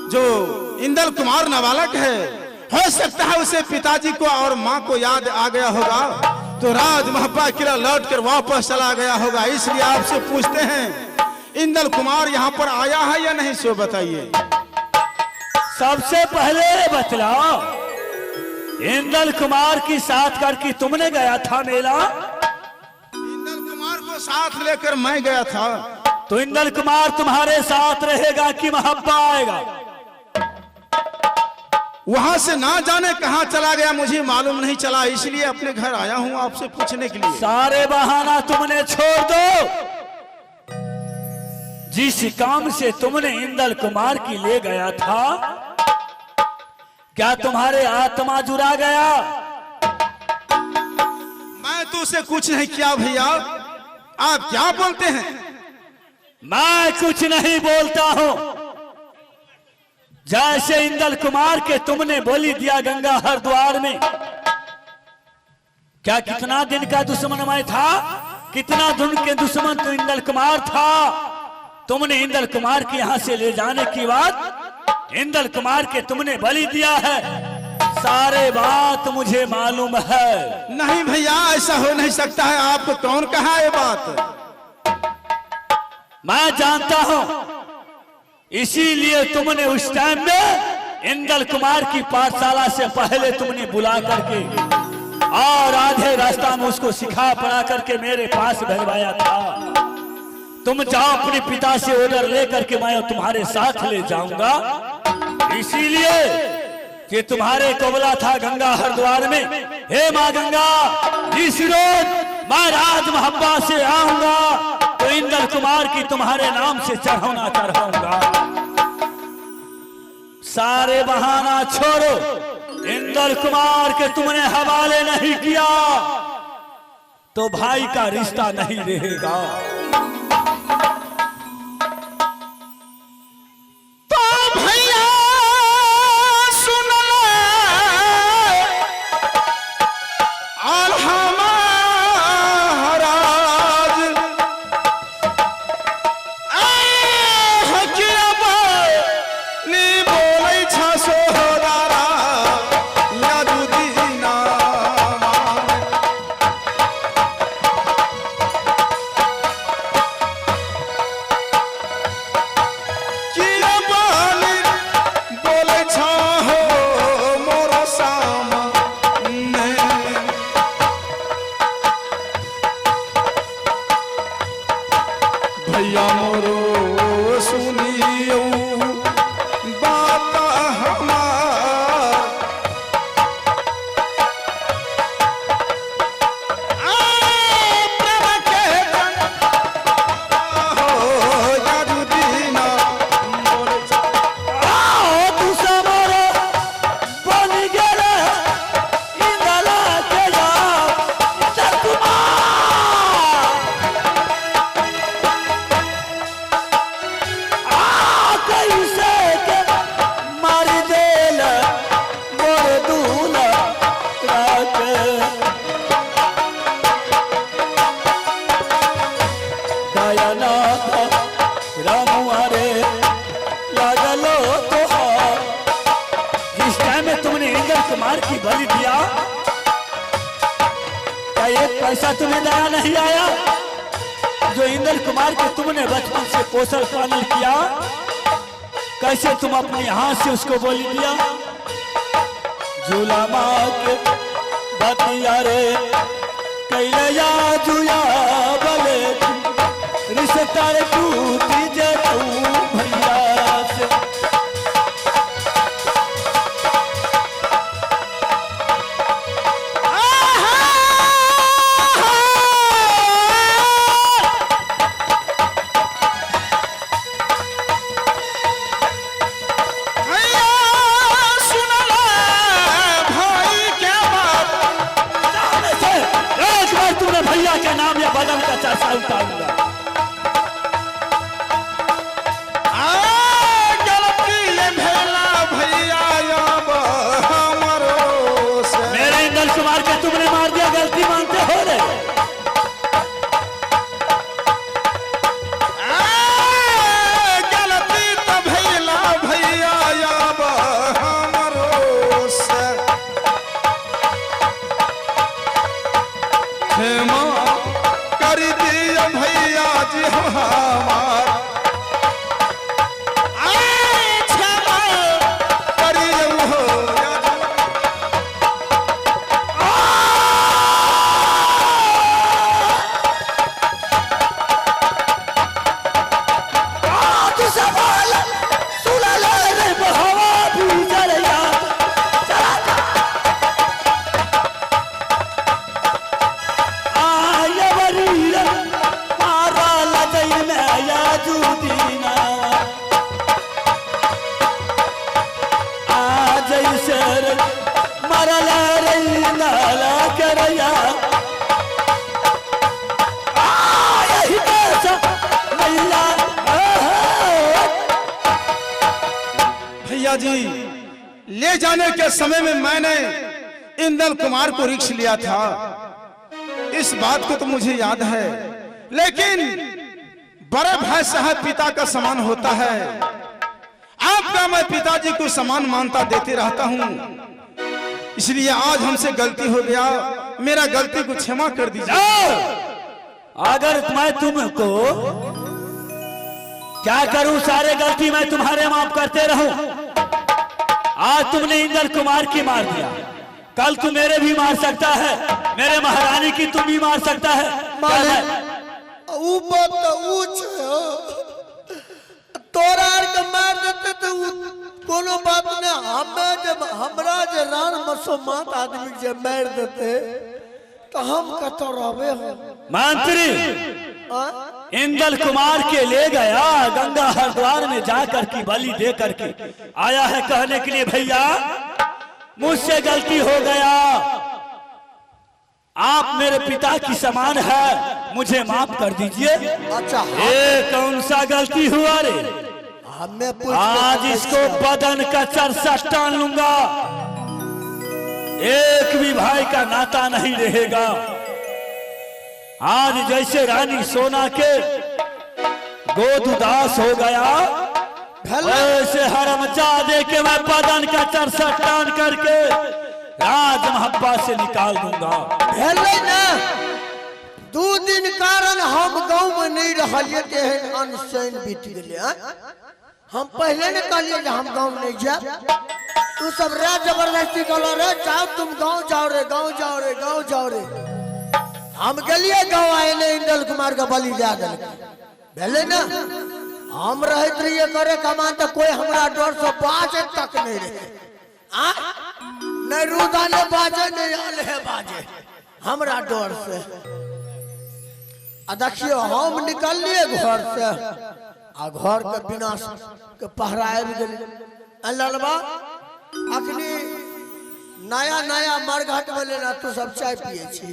जो इंदल कुमार नाबालक है, हो सकता है उसे पिताजी को और माँ को याद आ गया होगा, तो राज महबा किला लौट कर वापस चला गया होगा। इसलिए आपसे पूछते हैं इंदल कुमार यहाँ पर आया है या नहीं, सो बताइए। सबसे पहले बतलाओ, इंदल कुमार की साथ करके तुमने गया था मेला? इंदल कुमार को साथ लेकर मैं गया था। तो इंदल कुमार तुम्हारे साथ रहेगा कि महब्बा आएगा? वहां से ना जाने कहां चला गया, मुझे मालूम नहीं चला, इसलिए अपने घर आया हूं आपसे पूछने के लिए। सारे बहाना तुमने छोड़ दो। जिस काम से तुमने इंदल कुमार की ले गया था, क्या तुम्हारे आत्मा जुड़ा गया? मैं तो उसे कुछ नहीं किया भैया, आप क्या बोलते हैं? मैं कुछ नहीं बोलता हूं। जैसे इंदल कुमार के तुमने बोली दिया गंगा हरिद्वार में, क्या कितना दिन का दुश्मन मैं था? कितना दिन के दुश्मन तो इंदल कुमार था। तुमने इंदल कुमार के यहां से ले जाने की बात इंदल कुमार के तुमने बलि दिया है। सारे बात मुझे मालूम है। नहीं भैया, ऐसा हो नहीं सकता है। आपको कौन कहा ये बात? मैं जानता हूं, इसीलिए तुमने उस टाइम में इंदल कुमार की पाठशाला से पहले तुमने बुला करके और आधे रास्ता में उसको सिखा पढ़ा करके मेरे पास भेजवाया था। तुम जाओ अपने पिता से ऑर्डर लेकर के मैं तुम्हारे साथ ले जाऊंगा, इसीलिए कि तुम्हारे को बोला था गंगा हरिद्वार में, हे माँ गंगा, जिस रोज मैं राज महब्बा से आऊंगा तो इंदल कुमार की तुम्हारे नाम से चढ़ाना चढ़ाऊंगा। सारे बहाना छोड़ो, इंदल कुमार के तुमने हवाले नहीं किया तो भाई का रिश्ता नहीं रहेगा। की बलि दिया, क्या एक पैसा तुम्हें दया नहीं आया? जो इंदल कुमार के तुमने बचपन से पोषण पालन किया, कैसे तुम अपने हाथ से उसको बलि दिया? झूला माँ के बतिया रे कैलया जुया बले रिश्ता रे टूटी जे भैया से। भैया के नाम या बदन का चाचा उतारूंगा। से मरल रही नाला करैया यही कैसा मैया भैया जी ले जाने के समय में मैंने इंदल कुमार को रिक्श लिया था, इस बात को तो मुझे याद है, लेकिन बड़े भाई साहब पिता का समान होता है। आपका मैं पिताजी को समान मानता देते रहता हूँ, इसलिए आज हमसे गलती हो गया, मेरा गलती को क्षमा कर दीजिए। अगर मैं तुमको क्या करूं, सारे गलती मैं तुम्हारे माफ करते रहूं। आज तुमने इंदल कुमार की मार दिया, कल तू मेरे भी मार सकता है, मेरे महारानी की तुम भी मार सकता है। ऊपर तो ऊंच तोरा के मार देते तो कोनो बात ने, हमें जब हमरा जे रान मसो मात आदमी जे मार देते तो हम कतो रहबे हो। मंत्री इंदल कुमार के ले गया गंगा हरिद्वार में जाकर की बलि दे करके आया है कहने के लिए भैया मुझसे गलती हो गया, आप मेरे पिता की समान है, मुझे माफ कर दीजिए। अच्छा ये कौन सा गलती हुआ रे? हमें आज इसको बदन का चरसा टान लूंगा, एक भी भाई का नाता नहीं रहेगा। आज जैसे रानी सोना के गोद उदास हो गया, वैसे हरमजादे के मैं बदन का चरसा टान करके राज महब्बा से निकाल दूंगा। ना 2 दिन कारण हम गांव में नहीं रहिए के अनशन बीत गए। हम पहले ने कहलिए कि हम गांव नहीं जा, तू सब रे जबरदस्ती कहलो रे जाओ तुम गांव जाओ रे, गांव जाओ रे, गांव जाओ रे। हम गलिए गांव आए ने इंदल कुमार का बलि जा भेले ना, हम रहत रहिए करे कमान तो कोई हमरा डर से बाजे तक नहीं रहे। नहीं रूदाने बाजे नहीं आले है बाजे हमरा डर से। देखियो हम निकल लिए घर से आ घर के बिना के पहराए ललबा अखनी नया नया मरघट में लेना तू सब चाय पिए छी।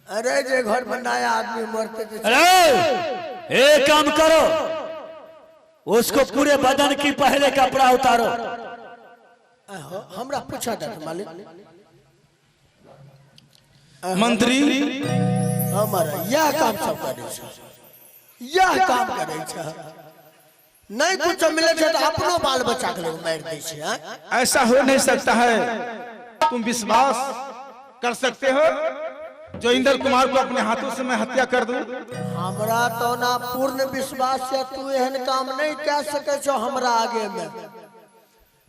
अरे जे घर में नया आदमी मरते थे। अरे एक काम करो, उसको पूरे बदन की पहले कपड़ा उतारो। हमरा पूछा था मालिक मंत्री हमारा यह काम सब करे छ, यह काम करे छ, नहीं कुछ मिले छ तो अपनो बाल बच्चा के लोग मार दे छ। ऐसा हो नहीं सकता है, तुम विश्वास कर सकते हो जो इंदल कुमार को अपने हाथों से मैं हत्या कर दूं? हमरा तो ना पूर्ण विश्वास है, तू एहन काम नहीं कह सके छो हमरा आगे में।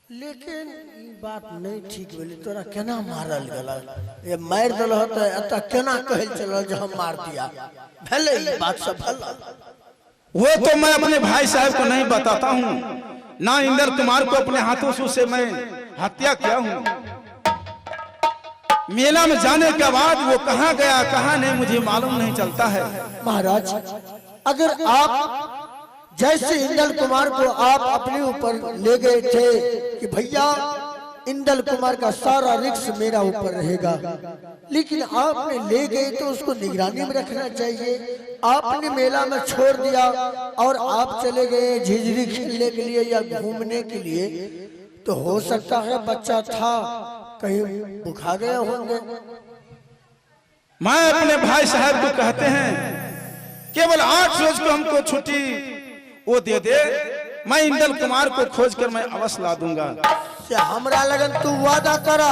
लेकिन ये बात नहीं ठीक बोली, तोरा केना मारल गला, ये मार दल होता है केना कहल चल जो हम मार दिया भले ये बात सब भला। वो तो मैं अपने भाई साहब को नहीं बताता हूँ, ना इंदल कुमार को अपने हाथों से मैं हत्या किया हूँ। मेला में जाने के बाद वो कहाँ गया कहाँ नहीं मुझे मालूम नहीं चलता है। महाराज अगर आप जैसे इंदल कुमार को आप अपने ऊपर ले गए थे कि भैया इंदल कुमार का सारा रिस्क मेरा ऊपर रहेगा, लेकिन आपने ले गए तो उसको निगरानी में रखना चाहिए। आपने मेला में छोड़ दिया और आप चले गए झिझरी खेलने के लिए या घूमने के लिए, तो हो सकता है बच्चा था कहीं बुखा गए होंगे। मैं अपने भाई साहब को कहते हैं केवल 8 रोज को हमको छुट्टी वो दे दे, मैं इंदल कुमार को खोज कर मैं अवश्य ला दूंगा। हमरा लगन तू वादा करा